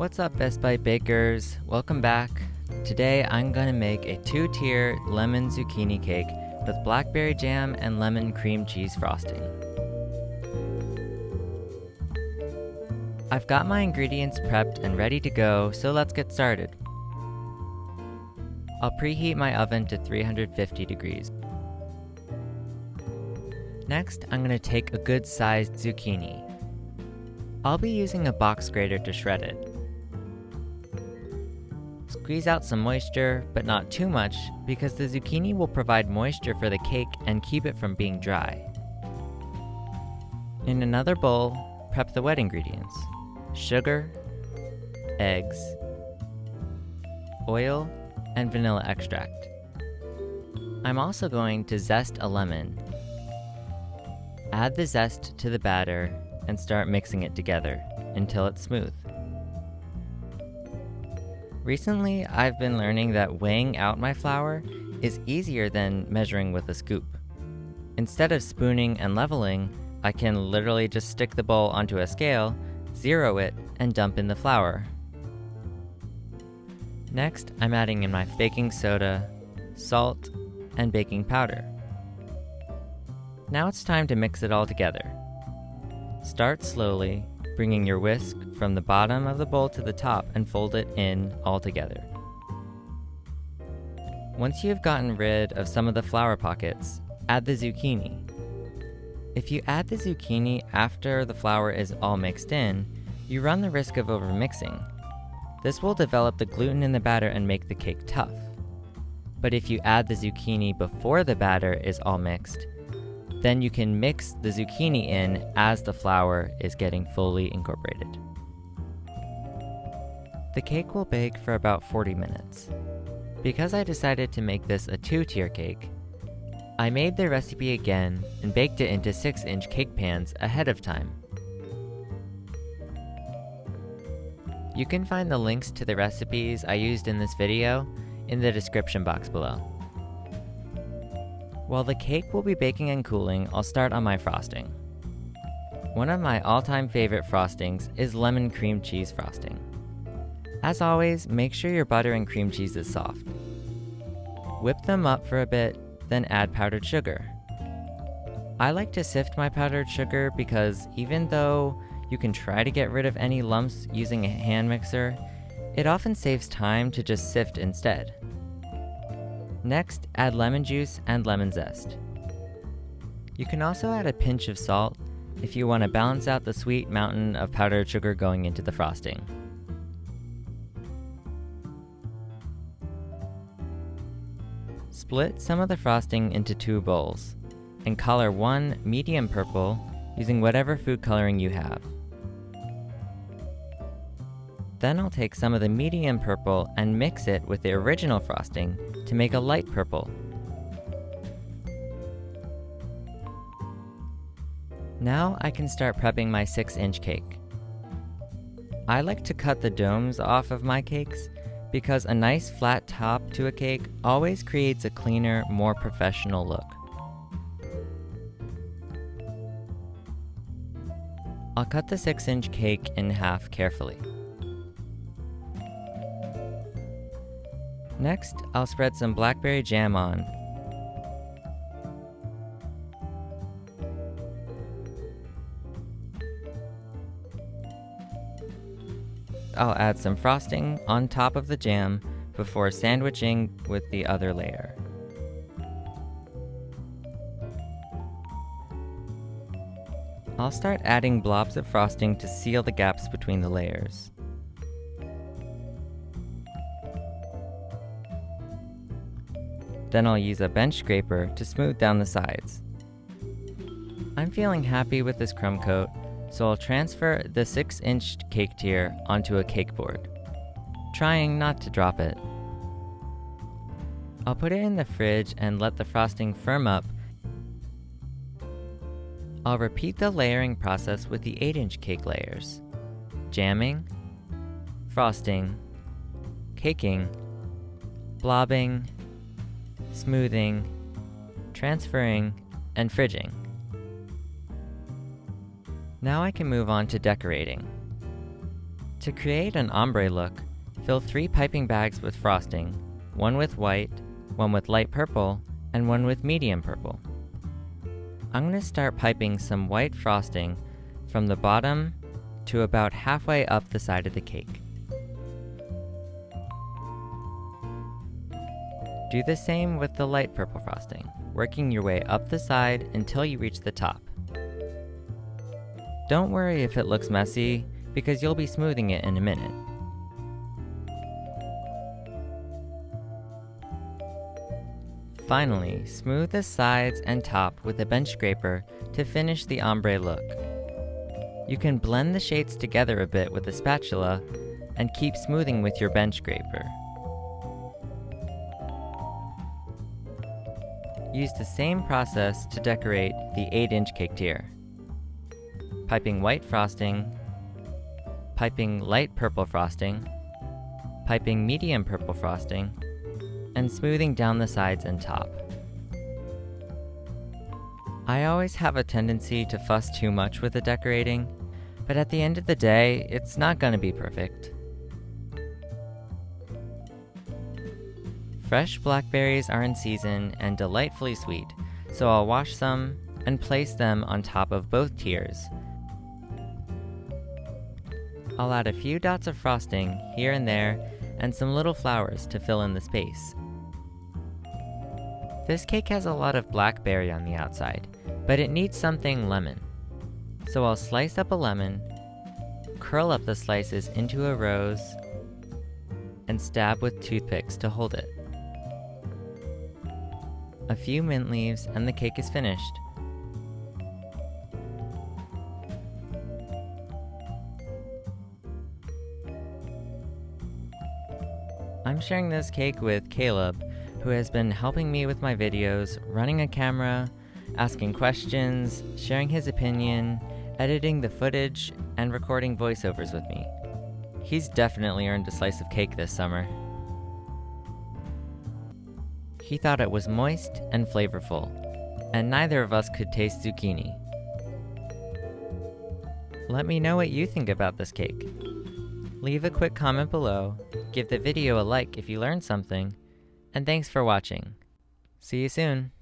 What's up, Best Bite Bakers? Welcome back. Today I'm gonna make a 2-tier lemon zucchini cake with blackberry jam and lemon cream cheese frosting. I've got my ingredients prepped and ready to go, so let's get started. I'll preheat my oven to 350 degrees. Next, I'm gonna take a good-sized zucchini. I'll be using a box grater to shred it. Squeeze out some moisture, but not too much, because the zucchini will provide moisture for the cake and keep it from being dry. In another bowl, prep the wet ingredients: sugar, eggs, oil, and vanilla extract. I'm also going to zest a lemon. Add the zest to the batter and start mixing it together until it's smooth. Recently, I've been learning that weighing out my flour is easier than measuring with a scoop. Instead of spooning and leveling, I can literally just stick the bowl onto a scale, zero it, and dump in the flour. Next, I'm adding in my baking soda, salt, and baking powder. Now it's time to mix it all together. Start slowly, bringing your whisk from the bottom of the bowl to the top and fold it in all together. Once you've gotten rid of some of the flour pockets, add the zucchini. If you add the zucchini after the flour is all mixed in, you run the risk of overmixing. This will develop the gluten in the batter and make the cake tough. But if you add the zucchini before the batter is all mixed, then you can mix the zucchini in as the flour is getting fully incorporated. The cake will bake for about 40 minutes. Because I decided to make this a 2-tier cake, I made the recipe again and baked it into 6-inch cake pans ahead of time. You can find the links to the recipes I used in this video in the description box below. While the cake will be baking and cooling, I'll start on my frosting. One of my all-time favorite frostings is lemon cream cheese frosting. As always, make sure your butter and cream cheese is soft. Whip them up for a bit, then add powdered sugar. I like to sift my powdered sugar because even though you can try to get rid of any lumps using a hand mixer, it often saves time to just sift instead. Next, add lemon juice and lemon zest. You can also add a pinch of salt if you want to balance out the sweet mountain of powdered sugar going into the frosting. Split some of the frosting into 2 bowls, and color one medium purple using whatever food coloring you have. Then I'll take some of the medium purple and mix it with the original frosting to make a light purple. Now I can start prepping my 6-inch cake. I like to cut the domes off of my cakes because a nice flat top to a cake always creates a cleaner, more professional look. I'll cut the 6-inch cake in half carefully. Next, I'll spread some blackberry jam on. I'll add some frosting on top of the jam before sandwiching with the other layer. I'll start adding blobs of frosting to seal the gaps between the layers. Then I'll use a bench scraper to smooth down the sides. I'm feeling happy with this crumb coat, so I'll transfer the 6-inch cake tier onto a cake board, trying not to drop it. I'll put it in the fridge and let the frosting firm up. I'll repeat the layering process with the 8-inch cake layers: jamming, frosting, caking, blobbing, smoothing, transferring, and fridging. Now I can move on to decorating. To create an ombre look, fill 3 piping bags with frosting, one with white, one with light purple, and one with medium purple. I'm going to start piping some white frosting from the bottom to about halfway up the side of the cake. Do the same with the light purple frosting, working your way up the side until you reach the top. Don't worry if it looks messy, because you'll be smoothing it in a minute. Finally, smooth the sides and top with a bench scraper to finish the ombre look. You can blend the shades together a bit with a spatula and keep smoothing with your bench scraper. Use the same process to decorate the 8-inch cake tier. Piping white frosting, piping light purple frosting, piping medium purple frosting, and smoothing down the sides and top. I always have a tendency to fuss too much with the decorating, but at the end of the day, it's not gonna be perfect. Fresh blackberries are in season and delightfully sweet, so I'll wash some and place them on top of both tiers. I'll add a few dots of frosting here and there and some little flowers to fill in the space. This cake has a lot of blackberry on the outside, but it needs something lemon. So I'll slice up a lemon, curl up the slices into a rose, and stab with toothpicks to hold it. A few mint leaves and the cake is finished. I'm sharing this cake with Caleb, who has been helping me with my videos, running a camera, asking questions, sharing his opinion, editing the footage, and recording voiceovers with me. He's definitely earned a slice of cake this summer. He thought it was moist and flavorful, and neither of us could taste zucchini. Let me know what you think about this cake. Leave a quick comment below, give the video a like if you learned something, and thanks for watching. See you soon!